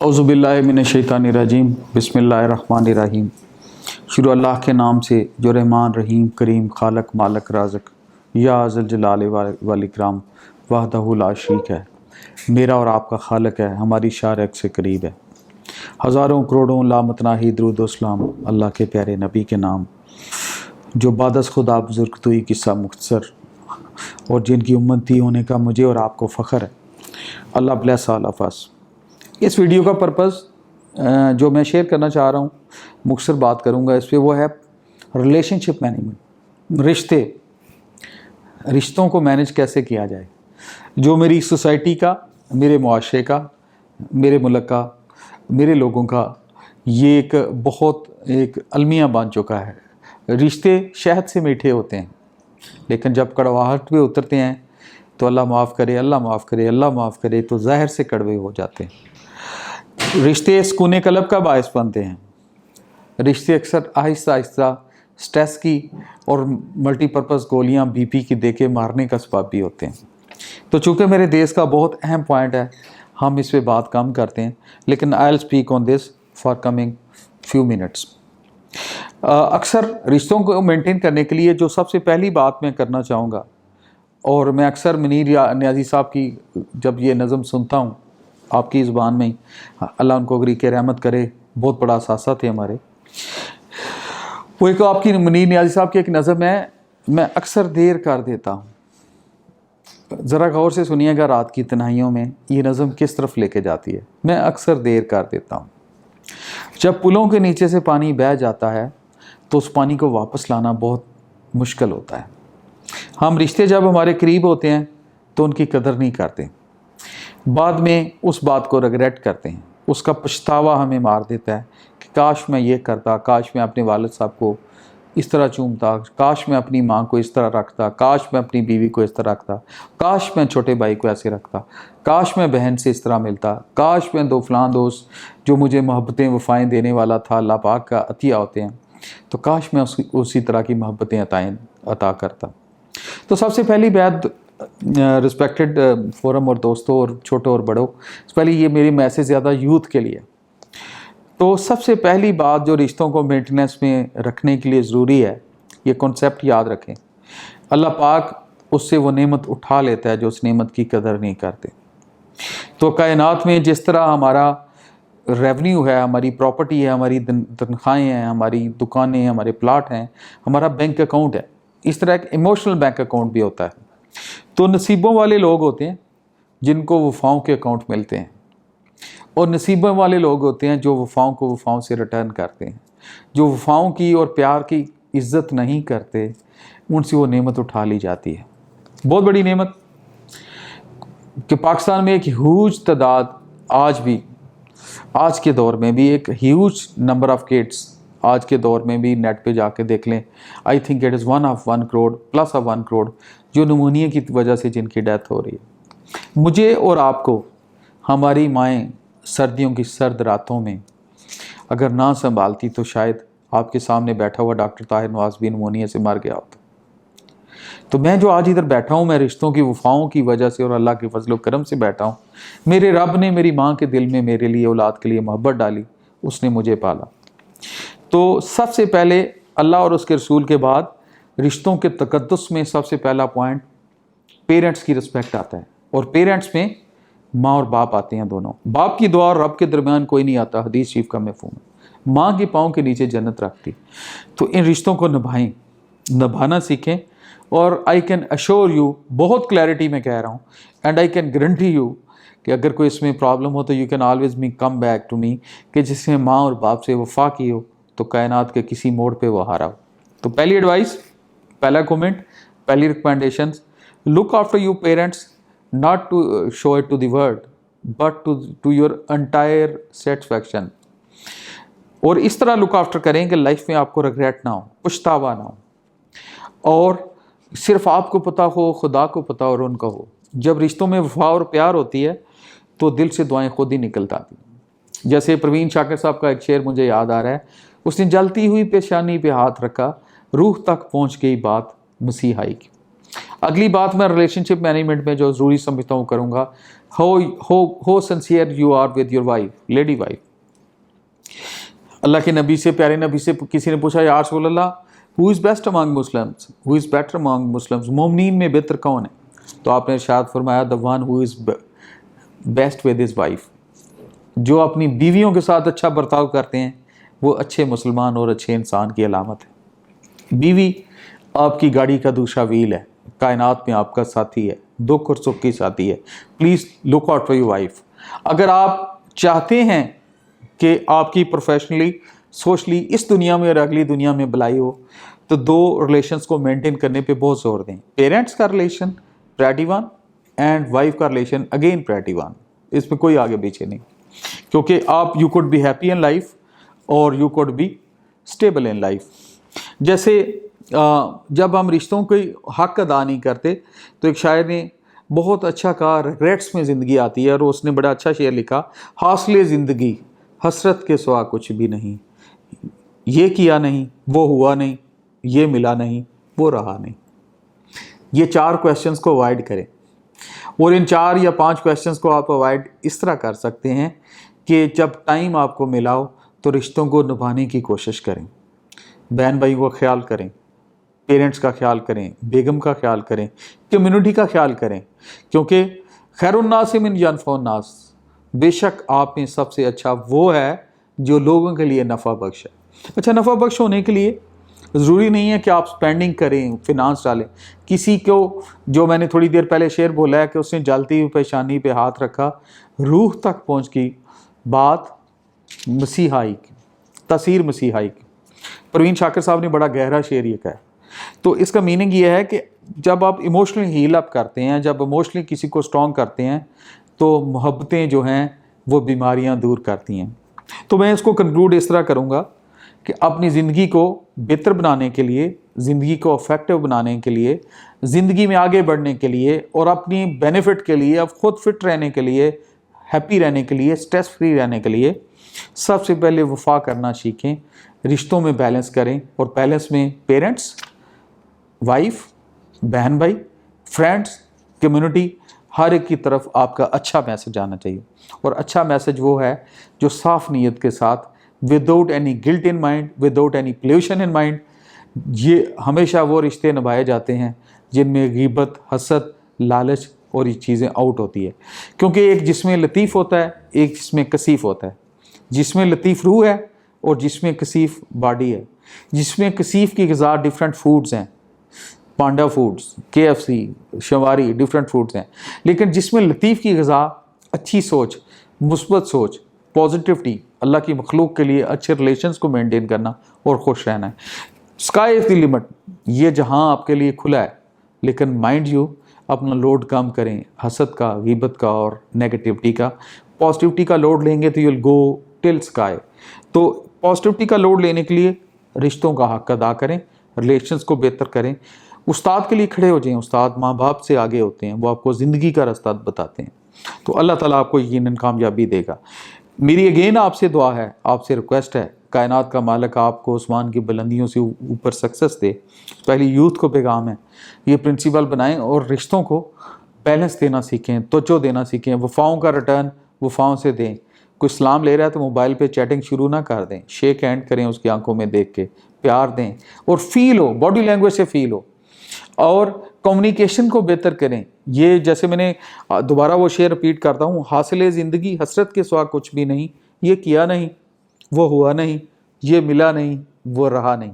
औज़ुबिल्लाहि मिनश्शैतानिर्रजीम बिस्मिल्लाहिर्रहमानिर्रहीम। शुरू अल्लाह के नाम से जो रहमान रहीम करीम खालक मालक राज़िक या ज़ुल जलाल वल इकराम वहदहु ला शरीक है। मेरा और आपका खालक है, हमारी शारक से करीब है। हज़ारों करोड़ों लामतनाही दरूद व सलाम अल्लाह के प्यारे नबी के नाम, जो बादस खुदा बुज़ुर्ग तो ही किस्सा मुख्तसर और जिनकी उम्मती होने का मुझे और आपको फ़ख्र है। अल्लाह ब्लेस ऑल ऑफ अस। इस वीडियो का पर्पज़ जो मैं शेयर करना चाह रहा हूँ, मुख्तसर बात करूँगा इस पर, वो है रिलेशनशिप मैनेजमेंट। रिश्तों को मैनेज कैसे किया जाए, जो मेरी सोसाइटी का, मेरे मुआशरे का, मेरे मुल्क का, मेरे लोगों का ये एक बहुत अलमिया बन चुका है। रिश्ते शहद से मीठे होते हैं, लेकिन जब कड़वाहट पे उतरते हैं तो अल्लाह माफ़ करे, अल्लाह माफ़ करे, अल्लाह माफ़ करे, तो ज़हर से कड़वे हो जाते हैं। रिश्ते सुकून कलब का बायस बनते हैं। रिश्ते अक्सर आहिस्ता आहिस्ता स्ट्रेस की और मल्टीपर्पज़ गोलियां बीपी की देके मारने का सबब भी होते हैं। तो चूँकि मेरे देश का बहुत अहम पॉइंट है, हम इस पे बात कम करते हैं, लेकिन I will speak on this for coming few minutes. अक्सर रिश्तों को मेंटेन करने के लिए जो सबसे पहली बात मैं करना चाहूँगा, और मैं अक्सर मुनीर नियाज़ी साहब की जब ये नज़म सुनता हूँ आपकी ज़ुबान में ही, अल्लाह उनको गरीक़ रहमत करे, बहुत बड़ा असासा थे हमारे, वो एक आपकी मुनीर नियाज़ी साहब की एक नज़म है, मैं अक्सर देर कर देता हूँ। ज़रा गौर से सुनिएगा, रात की तन्हाइयों में ये नज़म किस तरफ लेके जाती है। मैं अक्सर देर कर देता हूँ। जब पुलों के नीचे से पानी बह जाता है तो उस पानी को वापस लाना बहुत मुश्किल होता है। हम रिश्ते जब हमारे करीब होते हैं तो उनकी कदर नहीं करते, बाद में उस बात को रिग्रेट करते हैं, उसका पछतावा हमें मार देता है कि काश मैं ये करता, काश मैं अपने वालिद साहब को इस तरह चूमता, काश मैं अपनी माँ को इस तरह रखता, काश मैं अपनी बीवी को इस तरह रखता, काश मैं छोटे भाई को ऐसे रखता, काश मैं बहन से इस तरह मिलता, काश मैं दो फलां दोस्त जो मुझे मोहब्बतें वफ़ाएँ देने वाला था, अल्लाह पाक का अतिया होते हैं, तो काश मैं उसी तरह की मोहब्बतें अता करता। तो सबसे पहली बात, रिस्पेक्टेड फोरम और दोस्तों और छोटों और बड़ों, पहले ये मेरी मैसेज ज़्यादा यूथ के लिए। तो सबसे पहली बात जो रिश्तों को मेंटेनेंस में रखने के लिए ज़रूरी है, ये कॉन्सेप्ट याद रखें, अल्लाह पाक उससे वो नेमत उठा लेता है जो उस नेमत की कदर नहीं करते। तो कायनात में जिस तरह हमारा रेवेन्यू है, हमारी प्रॉपर्टी है, हमारी तनख्वाहें हैं, हमारी दुकानें हैं, हमारे प्लाट हैं, हमारा बैंक अकाउंट है, इस तरह एक इमोशनल बैंक अकाउंट भी होता है। तो नसीबों वाले लोग होते हैं जिनको वफ़ाओं के अकाउंट मिलते हैं, और नसीबों वाले लोग होते हैं जो वफ़ाओं को वफ़ाओं से रिटर्न करते हैं। जो वफ़ाओं की और प्यार की इज़्ज़त नहीं करते, उनसे वो नेमत उठा ली जाती है। बहुत बड़ी नेमत कि पाकिस्तान में एक ह्यूज तादाद आज भी, आज के दौर में भी एक ह्यूज नंबर ऑफ़ किड्स, आज के दौर में भी नेट पे जाके देख लें, I think it is 1 crore plus 1 crore जो निमोनिया की वजह से जिनकी डेथ हो रही है। मुझे और आपको हमारी माएँ सर्दियों की सर्द रातों में अगर ना संभालती तो शायद आपके सामने बैठा हुआ डॉक्टर ताहिर नवाज़ भी निमोनिया से मर गया होता। तो मैं जो आज इधर बैठा हूँ, मैं रिश्तों की वफ़ाओं की वजह से और अल्लाह के फजल करम से बैठा हूँ। मेरे रब ने मेरी माँ के दिल में मेरे लिए, औलाद के लिए मोहब्बत डाली, उसने मुझे पाला। तो सबसे पहले अल्लाह और उसके रसूल के बाद रिश्तों के तकद्दुस में सबसे पहला पॉइंट पेरेंट्स की रिस्पेक्ट आता है, और पेरेंट्स में माँ और बाप आते हैं दोनों। बाप की दुआ और रब के दरमियान कोई नहीं आता, हदीस शरीफ का मफ़हूम है। माँ के पाँव के नीचे जन्नत रखती। तो इन रिश्तों को निभाना सीखें। और आई कैन अश्योर यू, बहुत क्लैरिटी में कह रहा हूँ, and I can guarantee you कि अगर कोई इसमें प्रॉब्लम हो तो you can always me come back to me, कि जिसने माँ और बाप से वफ़ा की हो तो कायनात के किसी मोड़ पे वो हारा हो। तो पहली एडवाइस, पहला कमेंट, पहली recommendations, look after your parents, not to show it to the world but to your entire satisfaction. और इस तरह लुक आफ्टर करें कि लाइफ में आपको रिग्रेट ना हो, पछतावा ना हो, और सिर्फ आपको पता हो, खुदा को पता और उनका हो। जब रिश्तों में वफा और प्यार होती है तो दिल से दुआएं खुद ही निकल आती हैं। जैसे प्रवीण शाकिर साहब का एक शेर मुझे याद आ रहा है, उसने जलती हुई पेशानी पे हाथ रखा, रूह तक पहुंच गई बात मसीहाई की। अगली बात मैं रिलेशनशिप मैनेजमेंट में जो ज़रूरी समझता हूँ करूँगा, हो sincere you are with your wife, lady wife. अल्लाह के नबी से, प्यारे नबी से किसी ने पूछा, या रसूल अल्लाह, who is best among Muslims, who is better among Muslims, मोमिनीन में बेहतर कौन है? तो आपने इरशाद फरमाया, the one who is best with his wife, जो अपनी बीवियों के साथ अच्छा बर्ताव करते हैं वो अच्छे मुसलमान और अच्छे इंसान की अलामत है। बीवी आपकी गाड़ी का दूसरा व्हील है, कायनात में आपका साथी है, दुख और सुख की साथी है। Please look out for your wife. अगर आप चाहते हैं कि आपकी प्रोफेशनली, सोशली इस दुनिया में और अगली दुनिया में भलाई हो, तो दो रिलेशंस को मेंटेन करने पे बहुत जोर दें। पेरेंट्स का रिलेशन प्रायोरिटी 1 एंड वाइफ का रिलेशन अगेन प्रायोरिटी 1, इसमें कोई आगे पीछे नहीं, क्योंकि आप you could be happy in life और you could be stable in life. जैसे जब हम रिश्तों के हक अदा नहीं करते, तो एक शायर ने बहुत अच्छा कहा, रिग्रेट्स में ज़िंदगी आती है, और उसने बड़ा अच्छा शेर लिखा, हासिले ज़िंदगी हसरत के सिवा कुछ भी नहीं, ये किया नहीं, वो हुआ नहीं, ये मिला नहीं, वो रहा नहीं। ये 4 क्वेश्चंस को अवॉइड करें, और इन 4 या 5 क्वेश्चंस को आप अवॉइड इस तरह कर सकते हैं कि जब टाइम आपको मिला हो तो रिश्तों को निभाने की कोशिश करें, बहन भाई का ख्याल करें, पेरेंट्स का ख्याल करें, बेगम का ख्याल करें, कम्युनिटी का ख्याल करें, क्योंकि खैरुन्नास मिन यनफ़उन्नास, बेशक आप में सबसे अच्छा वो है जो लोगों के लिए नफ़ा बख्श है। अच्छा, नफ़ा बख्श होने के लिए ज़रूरी नहीं है कि आप स्पेंडिंग करें, फिनांस डालें। किसी को, जो मैंने थोड़ी देर पहले शेर बोला है कि उसने जलती हुई पेशानी पे हाथ रखा, रूह तक पहुँच गई बात मसीहाई की, तसीर मसीहाई की। परवीन शाकिर साहब ने बड़ा गहरा शेर ये कहा। तो इसका मीनिंग ये है कि जब आप इमोशनली हील अप करते हैं, जब इमोशनली किसी को स्ट्रॉन्ग करते हैं, तो मोहब्बतें जो हैं वो बीमारियां दूर करती हैं। तो मैं इसको कंक्लूड इस तरह करूँगा कि अपनी ज़िंदगी को बेहतर बनाने के लिए, ज़िंदगी को इफेक्टिव बनाने के लिए, ज़िंदगी में आगे बढ़ने के लिए और अपनी बेनिफिट के लिए, अब खुद फिट रहने के लिए, हैप्पी रहने के लिए, स्ट्रेस फ्री रहने के लिए सबसे पहले वफा करना सीखें, रिश्तों में बैलेंस करें, और बैलेंस में पेरेंट्स, वाइफ, बहन भाई, फ्रेंड्स, कम्युनिटी, हर एक की तरफ आपका अच्छा मैसेज आना चाहिए। और अच्छा मैसेज वो है जो साफ़ नीयत के साथ, without any guilt in mind, without any pollution in mind, ये हमेशा वो रिश्ते निभाए जाते हैं जिनमें ग़ीबत, हसद, लालच और ये चीज़ें आउट होती है। क्योंकि एक जिसमें लतीफ़ होता है, एक जिसमें कसीफ़ होता है। जिसमें लतीफ़ रूह है और जिसमें कसीफ़ बॉडी है। जिसमें कसीफ़ की ग़िज़ा डिफरेंट फूड्स हैं, पांडा फूड्स, KFC, शवारी, डिफरेंट फूड्स हैं। लेकिन जिसमें लतीफ़ की ग़िज़ा अच्छी सोच, मुस्बत सोच, पॉजिटिविटी, अल्लाह की मखलूक के लिए अच्छे रिलेशंस को मेंटेन करना और खुश रहना है। स्काई इज़ द लिमिट, ये जहां आपके लिए खुला है, लेकिन माइंड यू अपना लोड कम करें, हसद का, ग़ीबत का और नेगेटिविटी का। पॉजिटिविटी का लोड लेंगे तो you will go till sky. तो पॉजिटिविटी का लोड लेने के लिए रिश्तों का हक अदा करें, रिलेशंस को बेहतर करें, उस्ताद के लिए खड़े हो जाएं। उस्ताद माँ बाप से आगे होते हैं, वो आपको ज़िंदगी का रास्ता बताते हैं। तो अल्लाह ताला आपको यकीनन कामयाबी देगा। मेरी अगेन आपसे दुआ है, आपसे रिक्वेस्ट है, कायनात का मालिक आपको आसमान की बुलंदियों से ऊपर सक्सेस दे। पहली यूथ को पैगाम है, ये प्रिंसिपल बनाएं और रिश्तों को बैलेंस देना सीखें, तवज्जो देना सीखें, वफ़ाओं का रिटर्न वफ़ाओं से दें। कोई सलाम ले रहा है तो मोबाइल पे चैटिंग शुरू ना कर दें, शेक हैंड करें उसकी आंखों में देख के, प्यार दें और फील हो, बॉडी लैंग्वेज से फील हो, और कम्युनिकेशन को बेहतर करें। ये जैसे मैंने दोबारा वो शेर रिपीट करता हूँ, हासिले ज़िंदगी हसरत के सिवा कुछ भी नहीं, ये किया नहीं, वो हुआ नहीं, ये मिला नहीं, वो रहा नहीं।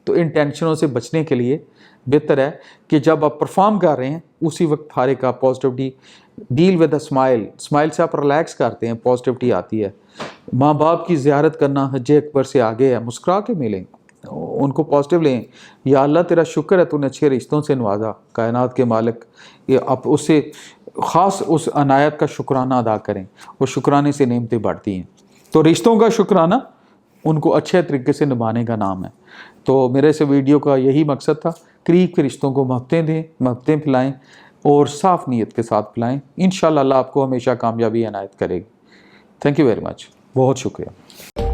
तो इन टेंशनों से बचने के लिए बेहतर है कि जब आप परफॉर्म कर रहे हैं उसी वक्त हारे का positivity, deal with a smile, smile से आप रिलैक्स करते हैं, पॉजिटिविटी आती है। माँ बाप की ज़ियारत करना हज अकबर से आगे है, मुस्कुरा के मिलें, उनको पॉजिटिव लें। या अल्लाह तेरा शुक्र है तूने अच्छे रिश्तों से नवाजा, कायनात के मालिक, ये आप उससे ख़ास उस अनायत का शुक्राना अदा करें, और शुक्राने से नेमतें बढ़ती हैं। तो रिश्तों का शुक्राना उनको अच्छे तरीके से निभाने का नाम है। तो मेरे से वीडियो का यही मकसद था, करीब के रिश्तों को महब्बतें दें, महब्बतें पिलाएँ और साफ़ नीयत के साथ पिलाएँ। इंशाअल्लाह अल्लाह आपको हमेशा कामयाबी अनायत करेगी। थैंक यू वेरी मच, बहुत शुक्रिया।